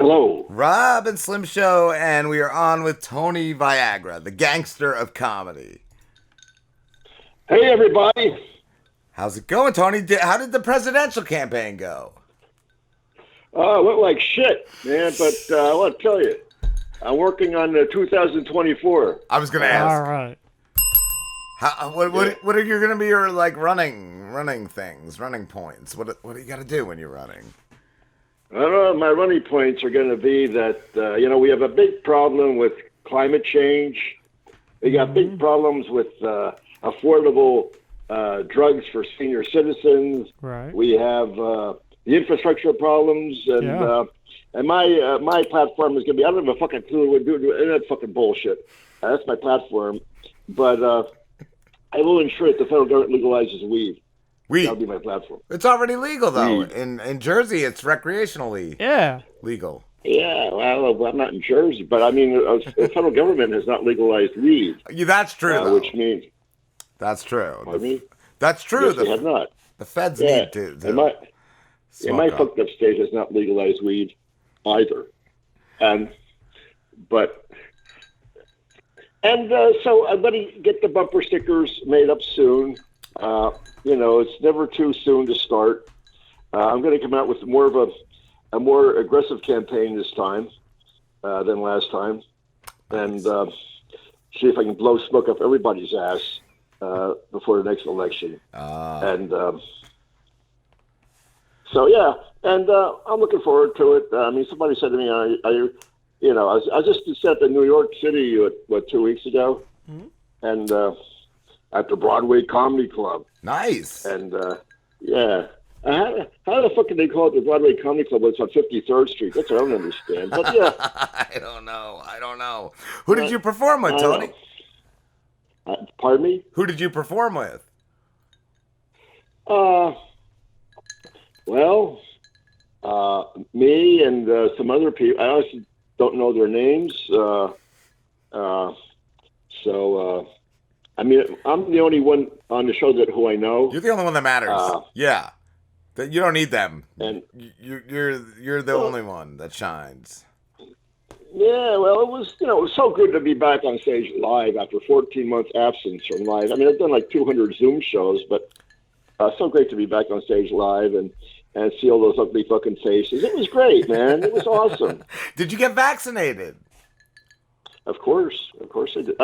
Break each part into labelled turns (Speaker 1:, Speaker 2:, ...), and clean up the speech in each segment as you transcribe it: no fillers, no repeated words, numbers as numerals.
Speaker 1: Hello.
Speaker 2: Rob and Slim Show, and we are on with Tony Viagra, the gangster of comedy.
Speaker 1: Hey, everybody.
Speaker 2: How's it going, Tony? How did the presidential campaign go?
Speaker 1: It went like shit, man, but I want to tell you, I'm working on 2024.
Speaker 2: I was going to ask.
Speaker 3: All right.
Speaker 2: What are you going to be your running things, running points? What do you got to do when you're running?
Speaker 1: I don't know. My running points are going to be that, we have a big problem with climate change. We got big problems with affordable drugs for senior citizens.
Speaker 3: Right.
Speaker 1: We have the infrastructure problems, and my platform is going to be, I don't have a fucking clue what to do. That's fucking bullshit. That's my platform. But I will ensure that the federal government legalizes weed. That'll be my platform.
Speaker 2: It's already legal, though. In Jersey, it's recreationally legal.
Speaker 1: Yeah, well, I'm not in Jersey, but I mean, the federal government has not legalized weed.
Speaker 2: Yeah, that's true, though.
Speaker 1: Which means...
Speaker 2: That's true.
Speaker 1: Pardon me?
Speaker 2: That's true.
Speaker 1: Yes, they have not.
Speaker 2: The feds need to
Speaker 1: my fucked up state has not legalized weed either. So I'm going to get the bumper stickers made up soon. It's never too soon to start. I'm going to come out with a more aggressive campaign this time than last time, and see if I can blow smoke up everybody's ass before the next election. I'm looking forward to it. I mean, somebody said to me, I was just set in New York City 2 weeks ago, and at the Broadway Comedy Club.
Speaker 2: Nice.
Speaker 1: And how the fuck can they call it the Broadway Comedy Club when it's on 53rd Street? That's what I don't understand. But yeah,
Speaker 2: I don't know. Who did you perform with, Tony?
Speaker 1: Pardon me?
Speaker 2: Who did you perform with?
Speaker 1: Me and some other people. I honestly don't know their names. I mean, I'm the only one on the show who I know.
Speaker 2: You're the only one that matters. Yeah, you don't need them.
Speaker 1: And
Speaker 2: you're the only one that shines.
Speaker 1: Yeah, well, it was so good to be back on stage live after 14 months absence from live. I mean, I've done like 200 Zoom shows, but so great to be back on stage live and see all those ugly fucking faces. It was great, man. It was awesome.
Speaker 2: Did you get vaccinated?
Speaker 1: Of course I did.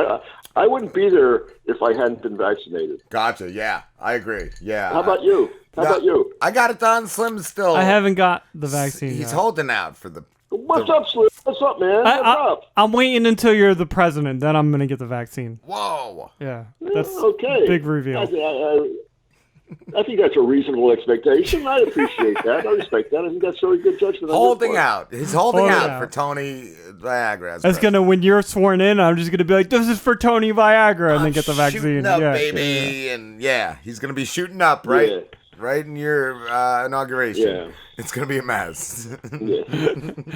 Speaker 1: I wouldn't be there if I hadn't been vaccinated.
Speaker 2: Gotcha. Yeah, I agree. Yeah.
Speaker 1: How about you?
Speaker 2: I got it done. Slim's still.
Speaker 3: I haven't got the vaccine.
Speaker 2: He's holding out for the.
Speaker 1: What's up, Slim? What's up, man? What's up?
Speaker 3: I'm waiting until you're the president. Then I'm gonna get the vaccine.
Speaker 2: Whoa.
Speaker 3: Yeah. That's
Speaker 1: okay.
Speaker 3: Big reveal.
Speaker 1: I think that's a reasonable expectation. I appreciate that. I respect that. I think that's really good judgment.
Speaker 2: Holding out. He's holding out for Tony Viagra.
Speaker 3: That's gonna, when you're sworn in, I'm just gonna be like, "This is for Tony Viagra," and then get the vaccine.
Speaker 2: Shooting up, baby, and he's gonna be shooting up right in your inauguration. Yeah. It's gonna be a mess.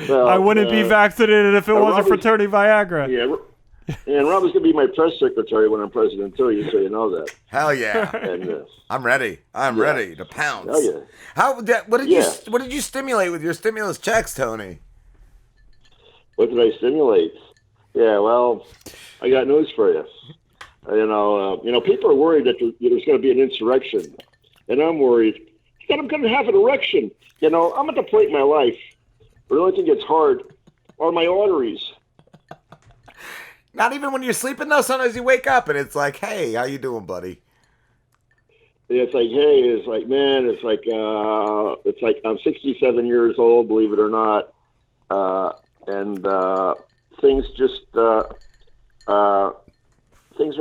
Speaker 1: Well,
Speaker 3: I wouldn't be vaccinated if it wasn't for Tony Viagra.
Speaker 1: Yeah. And Rob is going to be my press secretary when I'm president, too, so you know that.
Speaker 2: Hell yeah. And, I'm ready. I'm ready to pounce.
Speaker 1: Hell yeah.
Speaker 2: What did you stimulate with your stimulus checks, Tony?
Speaker 1: What did I stimulate? Yeah, well, I got news for you. People are worried that there's going to be an insurrection. And I'm worried that I'm going to have an erection. I'm at the point in my life where the only thing that's hard are my arteries.
Speaker 2: Not even when you're sleeping, though. Sometimes you wake up and it's like, hey, how you doing, buddy?
Speaker 1: It's like, hey, it's like, man, it's like I'm 67 years old, believe it or not. And things are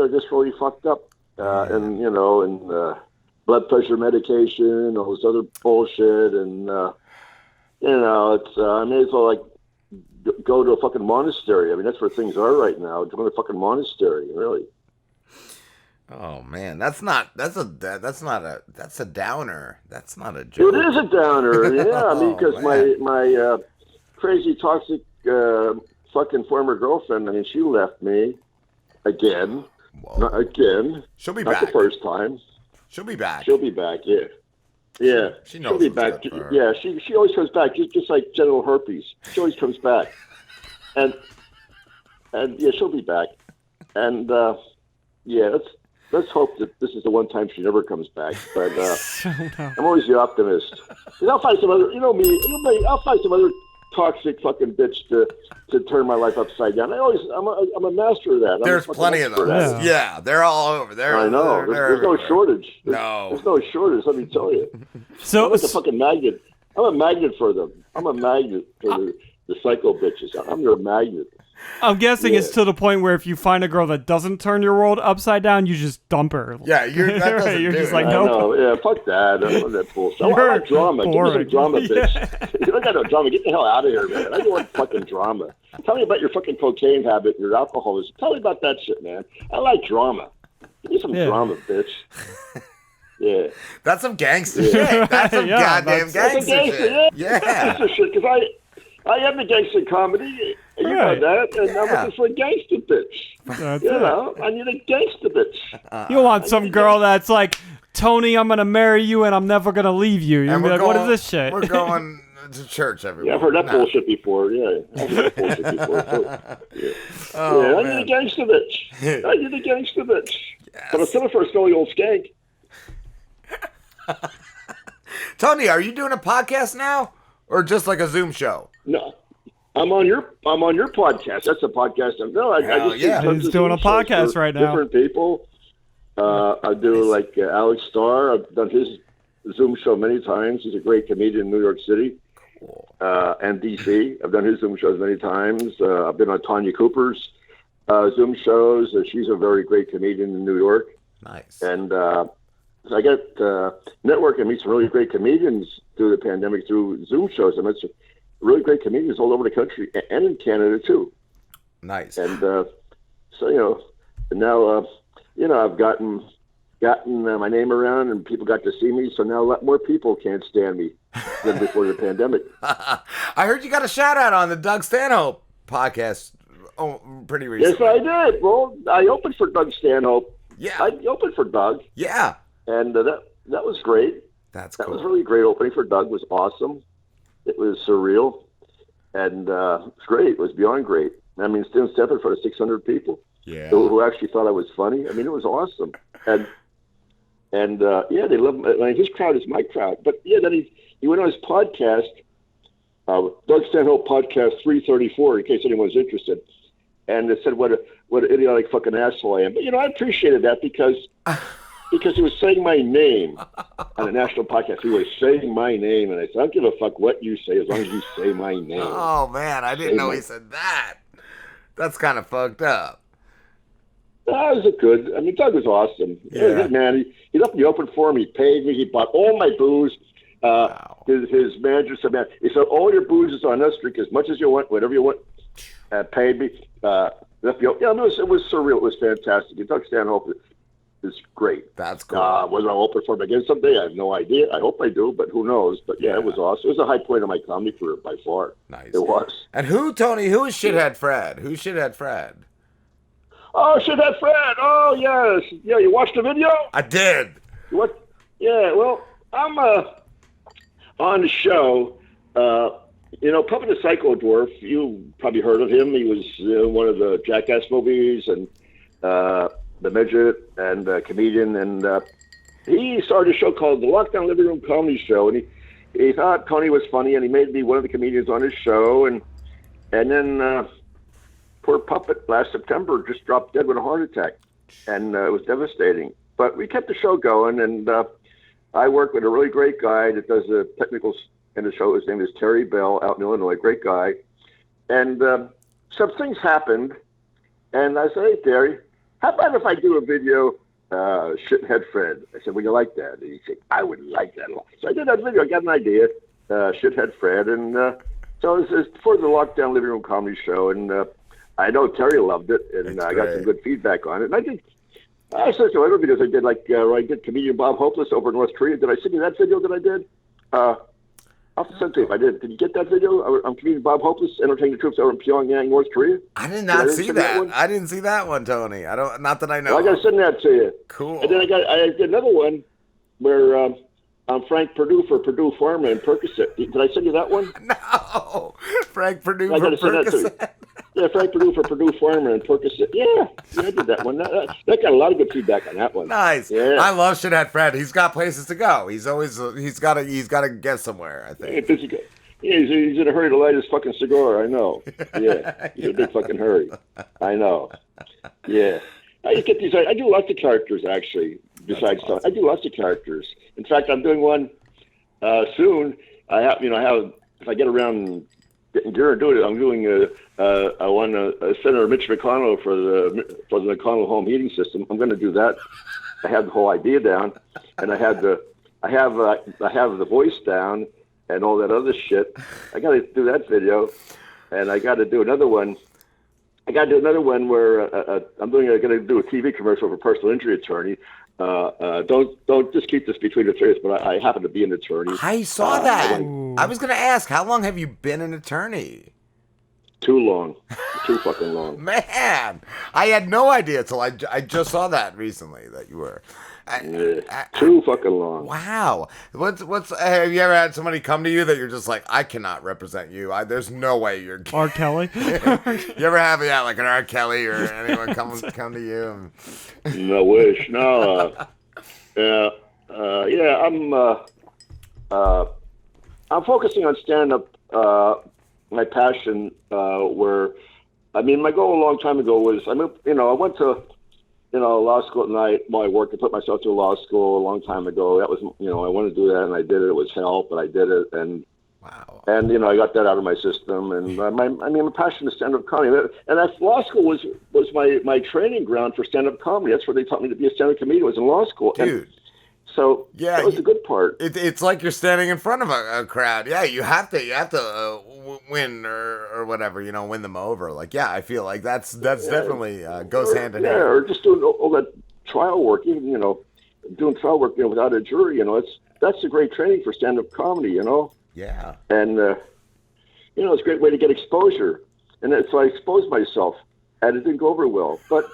Speaker 1: just really fucked up. And blood pressure medication, all this other bullshit. And, I may as well, like, go to a fucking monastery. I mean, that's where things are right now. Go to a fucking monastery, really.
Speaker 2: Oh man, that's a downer. That's not a joke.
Speaker 1: It is a downer. Yeah, I mean, because my crazy toxic fucking former girlfriend. I mean, she left me again.
Speaker 2: Whoa.
Speaker 1: Not again.
Speaker 2: She'll be
Speaker 1: not
Speaker 2: back.
Speaker 1: The first time.
Speaker 2: She'll be back.
Speaker 1: She'll be back. Yeah. Yeah,
Speaker 2: She knows
Speaker 1: she'll be
Speaker 2: what's
Speaker 1: back.
Speaker 2: good for her.
Speaker 1: Yeah, she always comes back, just like genital herpes. She always comes back, and yeah, she'll be back, and yeah, let's hope that this is the one time she never comes back. But I'm always the optimist. And I'll find some other, me, I'll find some other toxic fucking bitch to turn my life upside down. I'm a master of that.
Speaker 2: There's plenty of them. Yeah, they're all over there.
Speaker 1: I know. There's no shortage. There's no shortage. Let me tell you.
Speaker 3: So
Speaker 1: I'm like a fucking magnet. I'm a magnet for them. I'm a magnet for the psycho bitches. I'm their magnet.
Speaker 3: I'm guessing it's to the point where if you find a girl that doesn't turn your world upside down, you just dump her.
Speaker 2: Yeah, you're
Speaker 3: just like, nope.
Speaker 1: No, yeah, fuck that. I don't want that bullshit. I want drama.
Speaker 3: Boring.
Speaker 1: Give me some drama, bitch. You don't got no drama. Get the hell out of here, man. I don't want fucking drama. Tell me about your fucking cocaine habit, your alcoholism. Tell me about that shit, man. I like drama. Give me some drama, bitch. Yeah.
Speaker 2: That's some gangster shit. That's some goddamn gangster shit.
Speaker 1: Yeah. Gangster shit, because I am the gangster comedy. You know that, and I'm looking for a gangster bitch.
Speaker 3: That's
Speaker 1: I need a gangster bitch.
Speaker 3: You want some girl that's like, Tony, I'm gonna marry you and I'm never gonna leave you. You're like, what is this shit?
Speaker 2: We're going to church every week.
Speaker 1: Yeah, I've heard that bullshit before. Yeah, I've heard that bullshit before. So, I need a gangster bitch. I need a gangster bitch. Yes. But I'm still for a silly old skank.
Speaker 2: Tony, are you doing a podcast now, or just like a Zoom show?
Speaker 1: No. I'm on your podcast. That's a podcast.
Speaker 3: He's doing a podcast right now.
Speaker 1: Different people. I do like Alex Starr. I've done his Zoom show many times. He's a great comedian in New York City and DC. I've done his Zoom shows many times. I've been on Tanya Cooper's Zoom shows. She's a very great comedian in New York.
Speaker 2: Nice.
Speaker 1: And so I got network and meet some really great comedians through the pandemic through Zoom shows. I met some really great comedians all over the country and in Canada too.
Speaker 2: Nice.
Speaker 1: And so now I've gotten my name around and people got to see me. So now a lot more people can't stand me than before the pandemic.
Speaker 2: I heard you got a shout out on the Doug Stanhope podcast. Pretty recently.
Speaker 1: Yes, I did. Well, I opened for Doug Stanhope.
Speaker 2: Yeah,
Speaker 1: I opened for Doug.
Speaker 2: Yeah,
Speaker 1: and that was great.
Speaker 2: That
Speaker 1: was really great. Opening for Doug was awesome. It was surreal, and it was great. It was beyond great. I mean, still stepping in front of 600 people who actually thought I was funny. I mean, it was awesome. And they love him. I mean, his crowd is my crowd. But yeah, then he went on his podcast, Doug Stanhope Podcast 334, in case anyone's interested, and it said what an idiotic fucking asshole I am. But I appreciated that because he was saying my name on a national podcast. He was saying my name, and I said, I don't give a fuck what you say as long as you say my name.
Speaker 2: Oh, man, I didn't know he said that. That's kind of fucked up.
Speaker 1: That was good. I mean, Doug was awesome.
Speaker 2: Yeah.
Speaker 1: Man, he left me open for him. He paid me. He bought all my booze.
Speaker 2: Wow.
Speaker 1: His manager said, man, he said, all your booze is on us. Drink as much as you want, whatever you want. Paid me. Left me open. Yeah, it was surreal. It was fantastic. And Doug Stanhope is great.
Speaker 2: That's cool.
Speaker 1: Was I open for him again someday? I have no idea. I hope I do, but who knows? But yeah, it was awesome. It was a high point of my comedy career by far.
Speaker 2: Nice.
Speaker 1: It was.
Speaker 2: And who is Shithead Fred? Who's Shithead Fred?
Speaker 1: Oh, Shithead Fred. Oh, yes. Yeah, you watched the video?
Speaker 2: I did.
Speaker 1: What? Yeah, well, I'm on the show. Puppet the Psycho Dwarf, you probably heard of him. He was in one of the Jackass movies and the midget and comedian. And he started a show called the Lockdown Living Room Comedy Show. And he thought Tony was funny, and he made me one of the comedians on his show. And then poor Puppet last September just dropped dead with a heart attack. And it was devastating. But we kept the show going, and I work with a really great guy that does the technicals in the show. His name is Terry Bell, out in Illinois, great guy. And some things happened, and I said, hey, Terry, how about if I do a video, Shithead Fred? I said, would you like that? And he said, I would like that a lot. So I did that video. I got an idea, Shithead Fred. And so it was for the Lockdown Living Room Comedy Show, and I know Terry loved it, and I got some good feedback on it. And I said some other videos I did, like where I did Comedian Bob Hopeless over in North Korea. Did I send you that video that I did? I'll have to send it to you if I did. Did you get that video? I'm Comedian Bob Hopeless, entertaining the troops over in Pyongyang, North Korea.
Speaker 2: I did not see that. I didn't see that one, Tony. Not that I know.
Speaker 1: Well, I got to send that to you.
Speaker 2: Cool.
Speaker 1: And then I did another one where I'm Frank Perdue for Purdue Pharma and Percocet. Did I send you that one?
Speaker 2: No, Frank Perdue for Percocet.
Speaker 1: Yeah, Frank Perdue for Purdue Pharma and Percocet. Yeah, I did that one. That got a lot of good feedback on that one.
Speaker 2: Nice.
Speaker 1: Yeah.
Speaker 2: I love Shithead Fred. He's got places to go. He's got to get somewhere, I think.
Speaker 1: Yeah, he's in a hurry to light his fucking cigar. I know. Yeah, he's in a big fucking hurry. I know. Yeah, I just get these. I do lots of characters actually. Besides, awesome. I do lots of characters. In fact, I'm doing one soon. I have. If I get around getting gear and do it, I'm doing I won Senator Mitch McConnell for the McConnell home heating system. I'm going to do that. I have the whole idea down, and I have the voice down. And all that other shit. I got to do that video, and I got to do another one. I got to do another one where I'm going to do a TV commercial for a personal injury attorney. Don't just keep this between the three of us, but I happen to be an attorney.
Speaker 2: I saw that. I was going to ask, how long have you been an attorney?
Speaker 1: Too long. Too fucking long.
Speaker 2: Man, I had no idea until I just saw that recently that you were.
Speaker 1: Too fucking long.
Speaker 2: Wow. What's have you ever had somebody come to you that you're just like, I cannot represent you. There's no way you're
Speaker 3: R. Kelly.
Speaker 2: You ever have like an R. Kelly or anyone come to you?
Speaker 1: No wish. No. I'm focusing on stand-up. My passion. My goal a long time ago was I went to law school at night while I worked. I put myself through law school a long time ago. That was, I wanted to do that, and I did it. It was hell, but I did it, and
Speaker 2: wow.
Speaker 1: And I got that out of my system. And my passion is stand-up comedy, and that law school was my training ground for stand-up comedy. That's where they taught me to be a stand-up comedian. Was in law school,
Speaker 2: dude.
Speaker 1: And so yeah, that was the good part.
Speaker 2: It's like you're standing in front of a crowd. Yeah, you have to win or whatever, win them over. Like, yeah, I feel like that's definitely goes hand in hand.
Speaker 1: Yeah, or just doing all that trial work, even doing trial work, without a jury. That's a great training for stand-up comedy.
Speaker 2: Yeah.
Speaker 1: And it's a great way to get exposure. And so I exposed myself, and it didn't go over well, but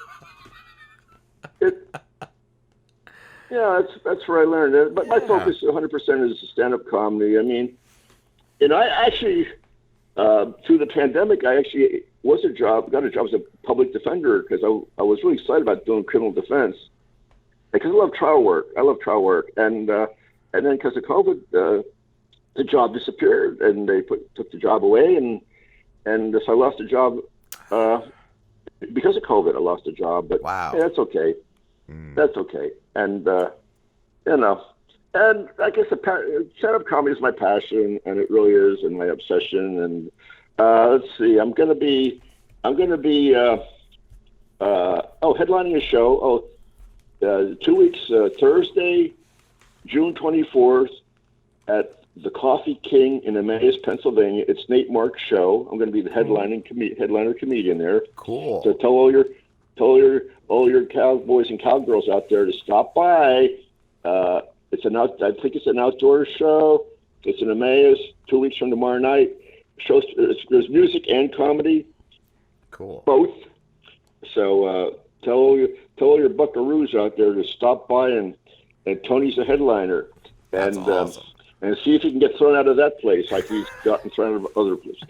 Speaker 1: yeah, that's where I learned it. But my focus 100% is stand-up comedy. I actually, through the pandemic, I actually got a job as a public defender because I was really excited about doing criminal defense because I love trial work. And then because of COVID, the job disappeared and they took the job away, and so I lost the job because of COVID. I lost the job, but
Speaker 2: wow,
Speaker 1: hey, that's okay. That's okay. And, and I guess stand-up comedy is my passion, and it really is, and my obsession. And let's see, I'm going to be headlining a show. 2 weeks, Thursday, June 24th, at the Coffee King in Emmaus, Pennsylvania. It's Nate Mark's show. I'm going to be the headliner comedian there.
Speaker 2: Cool.
Speaker 1: So tell all your cowboys and cowgirls out there to stop by. I think it's an outdoor show. It's in Emmaus, 2 weeks from tomorrow night. There's music and comedy.
Speaker 2: Cool.
Speaker 1: Both. So tell all your buckaroos out there to stop by, and Tony's the headliner.
Speaker 2: That's awesome.
Speaker 1: And see if he can get thrown out of that place like he's gotten thrown out of other places.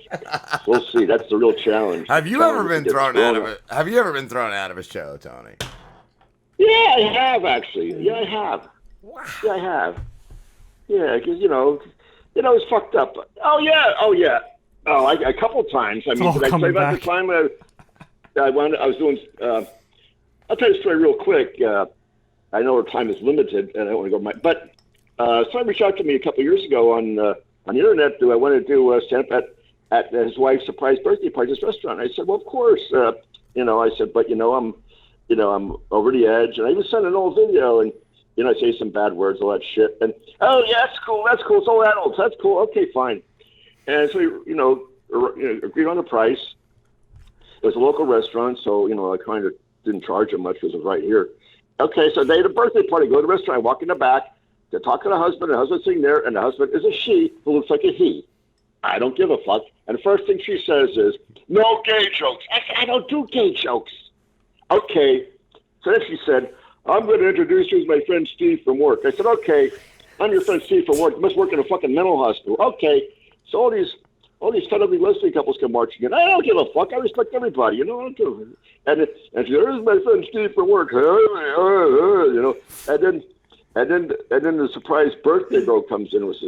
Speaker 1: We'll see. That's the real challenge.
Speaker 2: Have you ever been thrown out of it? Have you ever been thrown out of a show, Tony?
Speaker 1: Yeah, I have actually. Yeah, I have.
Speaker 2: Wow.
Speaker 1: Yeah, I have. Yeah, because it's fucked up. Oh yeah. Oh, a couple times. Did I tell you about the time I was doing? I'll tell you a story real quick. I know our time is limited, and I don't want to go. But someone reached out to me a couple of years ago on the internet. Do I want to do stand-up at his wife's surprise birthday party at this restaurant? I said, well, of course. I said, but I'm over the edge, and I even sent an old video, and I say some bad words, all that shit, and oh yeah, that's cool. It's all adults. That's cool. Okay, fine. And so we agreed on the price. It was a local restaurant, so I kind of didn't charge him much because it was right here. Okay, so they had a birthday party. Go to the restaurant. I walk in the back. To talk to the husband, and the husband's sitting there, and the husband is a she who looks like a he. I don't give a fuck. And the first thing she says is, no gay jokes. I don't do gay jokes. Okay. So then she said, I'm going to introduce you as my friend Steve from work. I said, okay. I'm your friend Steve from work. You must work in a fucking mental hospital. Okay. So all these fed up lesbian couples come marching in. I don't give a fuck. I respect everybody. You know, I don't do. And she goes, "There's my friend Steve from work." You know, and then the surprise birthday girl comes in with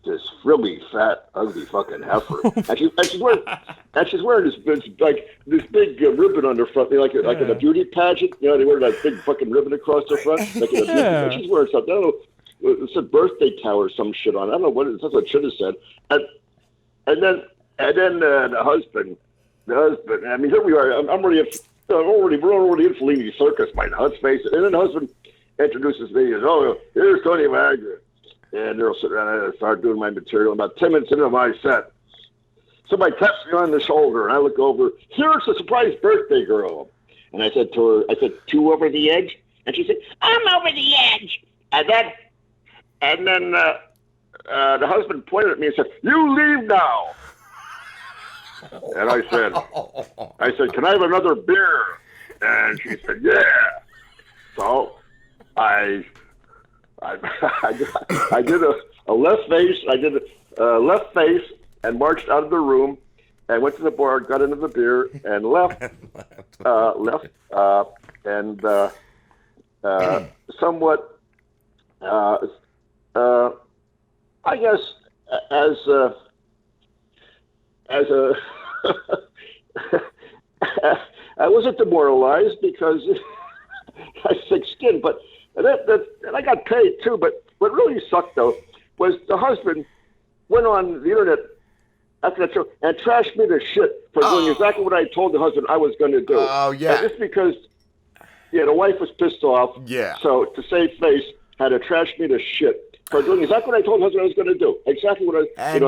Speaker 1: this really fat, ugly fucking heifer, and she's wearing this big ribbon on her front, like in a beauty pageant. You know, they wear that big fucking ribbon across their front. Like in a beauty, and she's wearing something. I don't know. It said birthday towel or some shit on it. I don't know what it is. That's what it should have said. And then the husband. I mean, here we are. We're already in Fellini's circus, let's face it. And then the husband introduces me as, "Oh, here's Tony Viagra." And they'll sit around and I start doing my material. About 10 minutes into my set, somebody taps me on the shoulder, and I look over. Here's the surprise birthday girl. And I said to her, "Two over the edge?" And she said, "I'm over the edge." And then the husband pointed at me and said, "You leave now." And I said, "Can I have another beer?" And she said, "Yeah." So I did a left face. I did a left face and marched out of the room and went to the bar, got into the beer, and left. Somewhat, I guess, as a I wasn't demoralized because I had thick skin, but. And I got paid too, but what really sucked though was the husband went on the internet after that show and trashed me to shit for doing exactly what I told the husband I was going to do.
Speaker 2: Oh yeah,
Speaker 1: and just because the wife was pissed off. Yeah. So to save face, had to trash me to shit for doing exactly what I told the husband I was going to do. Exactly what I.
Speaker 2: And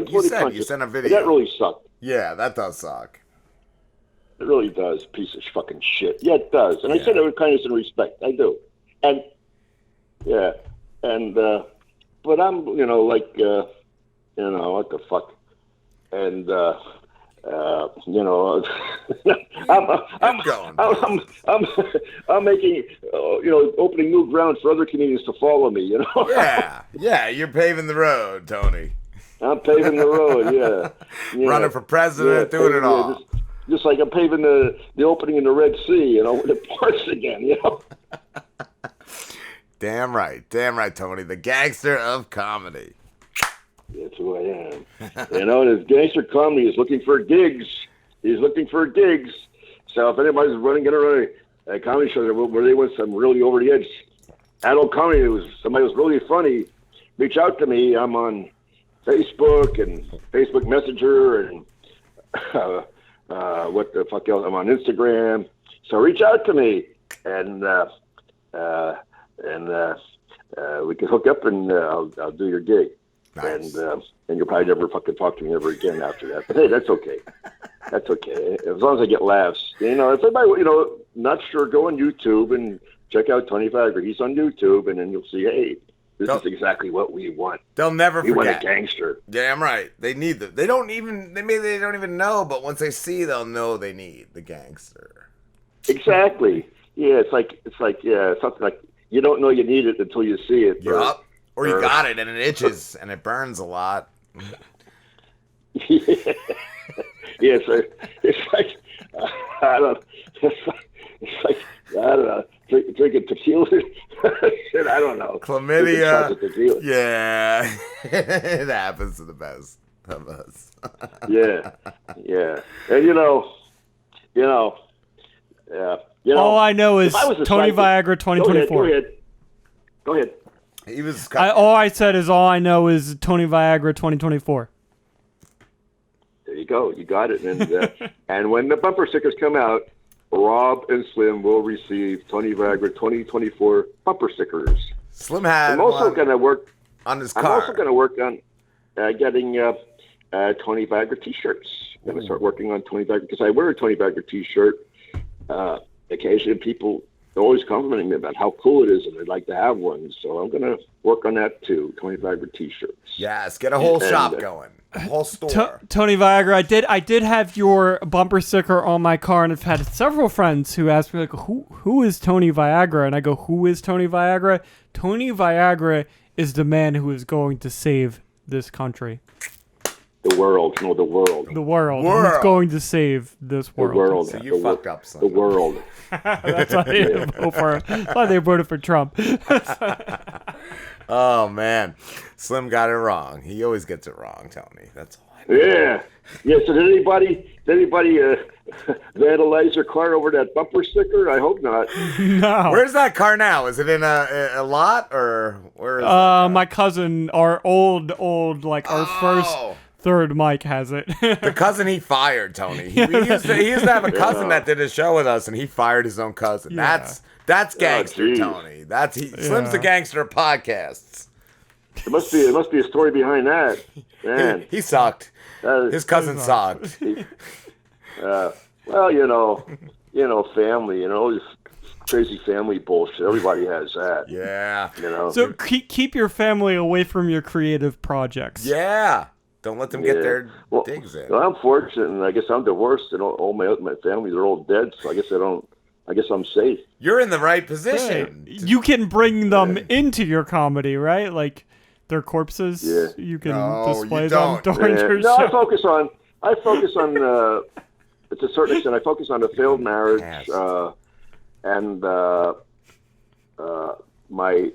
Speaker 2: you sent a video.
Speaker 1: That really sucked.
Speaker 2: Yeah, that does suck.
Speaker 1: It really does. Piece of fucking shit. Yeah, it does. And I said it with kindness and respect. I do. And but I'm, what the fuck, and I'm making, opening new ground for other comedians to follow me,
Speaker 2: Yeah, you're paving the road, Tony.
Speaker 1: I'm paving the road, yeah.
Speaker 2: Running for president, doing it all.
Speaker 1: Just like I'm paving the opening in the Red Sea, when it parts again,
Speaker 2: Damn right, Tony, the gangster of comedy.
Speaker 1: That's who I am. And his gangster comedy is looking for gigs. He's looking for gigs. So if anybody's running a comedy show where they want some really over the edge adult comedy, somebody was really funny, reach out to me. I'm on Facebook and Facebook Messenger and what the fuck else? I'm on Instagram. So reach out to me and we can hook up and I'll do your gig. Nice. And you'll probably never fucking talk to me ever again after that. But hey, that's okay. That's okay. As long as I get laughs. If anybody, not sure, go on YouTube and check out Tony Viagra. He's on YouTube, and then you'll see, hey, this is exactly what we want.
Speaker 2: They'll never forget.
Speaker 1: We want a gangster.
Speaker 2: Damn right. They need them. They don't even know, but once they see, they'll know they need the gangster.
Speaker 1: Exactly. Yeah, it's like something like you don't know you need it until you see it.
Speaker 2: Yup. Or you got it and it itches and it burns a lot.
Speaker 1: Yeah, it's like I don't know. Drinking tequila. Shit, I don't know.
Speaker 2: Chlamydia. Yeah, it happens to the best of us.
Speaker 1: Yeah, and
Speaker 3: all I know is Tony Viagra 2024.
Speaker 1: Go ahead.
Speaker 2: He was.
Speaker 3: All I said is all I know is Tony Viagra 2024.
Speaker 1: There you go. You got it. And and when the bumper stickers come out, Rob and Slim will receive Tony Viagra 2024 bumper stickers.
Speaker 2: Slim had.
Speaker 1: I'm also going to work
Speaker 2: on his car.
Speaker 1: I'm also going to work on getting Tony Viagra T-shirts. I'm going to start working on Tony Viagra because I wear a Tony Viagra T-shirt. Occasionally, people are always complimenting me about how cool it is, and they'd like to have one. So I'm going to work on that too. Tony Viagra T-shirts.
Speaker 2: Yes, get a whole shop going. A whole store.
Speaker 3: Tony Viagra, I did have your bumper sticker on my car, and I've had several friends who asked me, like, who is Tony Viagra? And I go, who is Tony Viagra? Tony Viagra is the man who is going to save this country.
Speaker 1: The world. No, the world.
Speaker 3: The world. Who's going to save this world?
Speaker 1: The world.
Speaker 2: So you fucked up, son.
Speaker 1: The world.
Speaker 3: That's why they vote for. That's why they voted for Trump.
Speaker 2: Oh man, Slim got it wrong. He always gets it wrong, Tony. That's all I know.
Speaker 1: Yeah. So did anybody vandalize your car over that bumper sticker? I hope not.
Speaker 3: No.
Speaker 2: Where's that car now? Is it in a lot or where is it?
Speaker 3: My cousin, our old, like our first third Mike has it.
Speaker 2: The cousin he fired, Tony. He used to have a cousin that did a show with us, and he fired his own cousin.
Speaker 3: Yeah.
Speaker 2: That's gangster, Tony. Slim's the gangster of podcasts.
Speaker 1: There must be a story behind that. Man,
Speaker 2: he sucked. His cousin sucked.
Speaker 1: Well, family, this crazy family bullshit. Everybody has that.
Speaker 2: Yeah.
Speaker 3: So keep your family away from your creative projects.
Speaker 2: Yeah. Don't let them get their digs in.
Speaker 1: Well, I'm fortunate, and I guess I'm divorced, and all my families are all dead, so I guess I'm safe.
Speaker 2: You're in the right position.
Speaker 3: Right. You can bring them into your comedy, right? Like their corpses. Yeah. You can display them during your show.
Speaker 1: No, I focus on to a certain extent. I focus on the failed marriage and my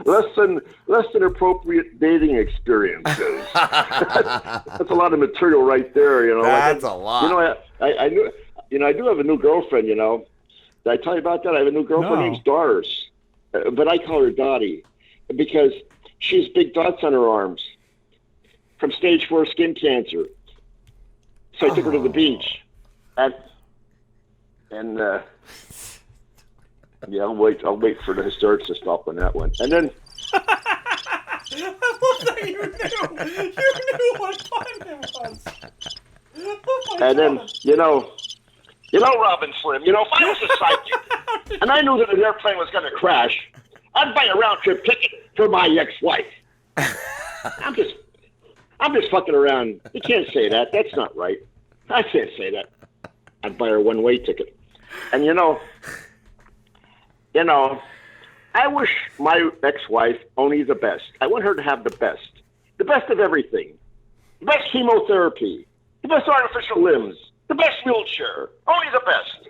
Speaker 1: less than appropriate dating experiences. That's a lot of material right there.
Speaker 2: That's a lot.
Speaker 1: I do have a new girlfriend. Did I tell you about that? I have a new girlfriend named Doris, but I call her Dottie because she has big dots on her arms from stage 4 skin cancer. So I took her to the beach, and I'll wait for the hysterics to stop on that one, and then.
Speaker 3: I love that you knew what time it was. Oh
Speaker 1: and then Robin Slim, if I was a psychic and I knew that an airplane was going to crash, I'd buy a round trip ticket for my ex-wife. I'm just fucking around. You can't say that. That's not right. I can't say that. I'd buy her one-way ticket. And I wish my ex-wife only the best. I want her to have the best of everything. The best chemotherapy, the best artificial limbs, the best wheelchair, only the
Speaker 2: best.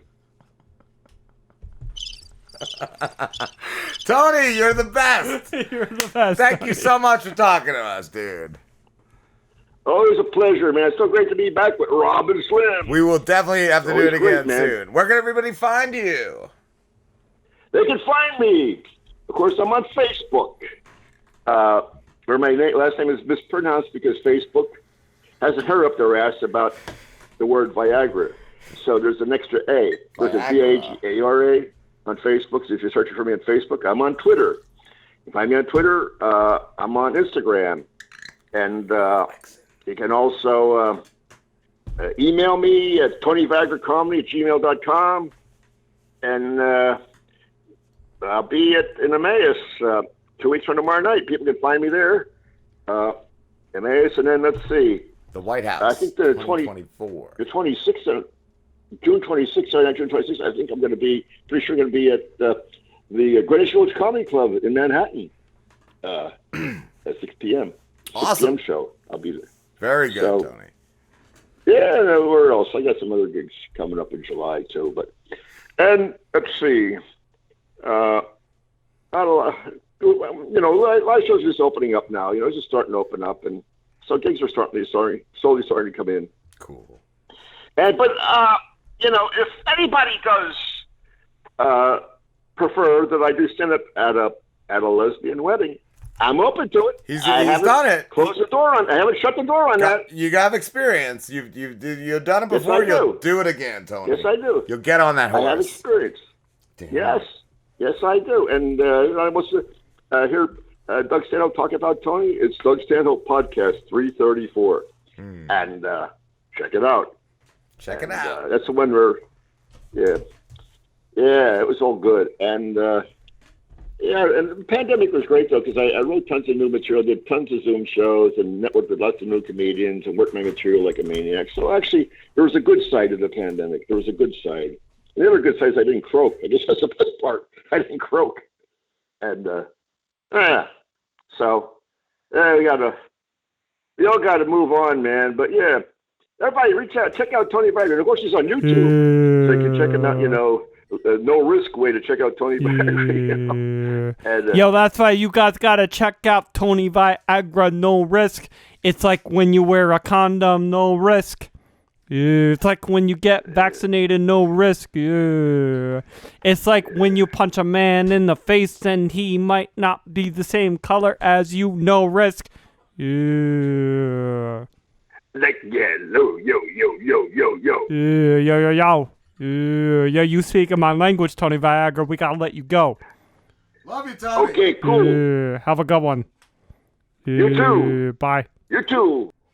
Speaker 2: Tony, you're the best.
Speaker 3: You're the best.
Speaker 2: Thank you so much for talking to us, dude.
Speaker 1: Always a pleasure, man. It's so great to be back with Rob and Slim.
Speaker 2: We will definitely have to do it again soon. Where can everybody find you?
Speaker 1: They can find me. Of course, I'm on Facebook. Where my last name is mispronounced because Facebook has a hair up their ass about the word Viagra. So there's an extra A. There's a Viagra on Facebook. So if you're searching for me on Facebook, I'm on Twitter. You find me on Twitter. I'm on Instagram. And you can also email me at tonyviagracomedy@gmail.com. And I'll be in Emmaus 2 weeks from tomorrow night. People can find me there. Emmaus, and then let's see.
Speaker 2: The White House.
Speaker 1: I think the
Speaker 2: 2024.
Speaker 1: The 26th, June 26th, June 26th. I think I'm going to be pretty sure going to be at the Greenwich Village Comedy Club in Manhattan at 6 p.m.
Speaker 2: Awesome.
Speaker 1: 6 p.m. show. I'll be there.
Speaker 2: Very good, Tony.
Speaker 1: Yeah, where else? I got some other gigs coming up in July too. And let's see. Not a lot. Live shows are just opening up now. It's just starting to open up, and so gigs are slowly starting to come in.
Speaker 2: Cool.
Speaker 1: But if anybody does prefer that I do stand up at a lesbian wedding, I'm open to it.
Speaker 2: He's done it.
Speaker 1: Closed the door on. I haven't shut the door on that.
Speaker 2: You have experience. You've done it before. You'll do it again, Tony.
Speaker 1: Yes, I do.
Speaker 2: You'll get on that horse.
Speaker 1: I have experience. Damn. Yes, I do. And I want to hear Doug Stanhope talk about Tony. It's Doug Stanhope Podcast 334. And check it out.
Speaker 2: Check it out.
Speaker 1: That's the one where, yeah, it was all good. And Yeah, and the pandemic was great though because I wrote tons of new material, did tons of Zoom shows, and networked with lots of new comedians and worked my material like a maniac. So actually, there was a good side of the pandemic. There was a good side. And the other good side is I didn't croak. I guess that's the best part. I didn't croak. And so we all gotta move on, man. But yeah, everybody reach out, check out Tony Viagra. Of course, he's on YouTube, so you can check him out. No risk way to check out Tony Viagra. And,
Speaker 3: yo, that's why you guys gotta check out Tony Viagra. No risk. It's like when you wear a condom. No risk. It's like when you get vaccinated. No risk. It's like when you punch a man in the face and he might not be the same color as you. No risk.
Speaker 1: Like, yeah, yo.
Speaker 3: Yeah, you speaking my language, Tony Viagra. We gotta let you go.
Speaker 2: Love you, Tony.
Speaker 1: Okay, cool.
Speaker 3: Have a good one.
Speaker 1: You too.
Speaker 3: Bye.
Speaker 1: You too.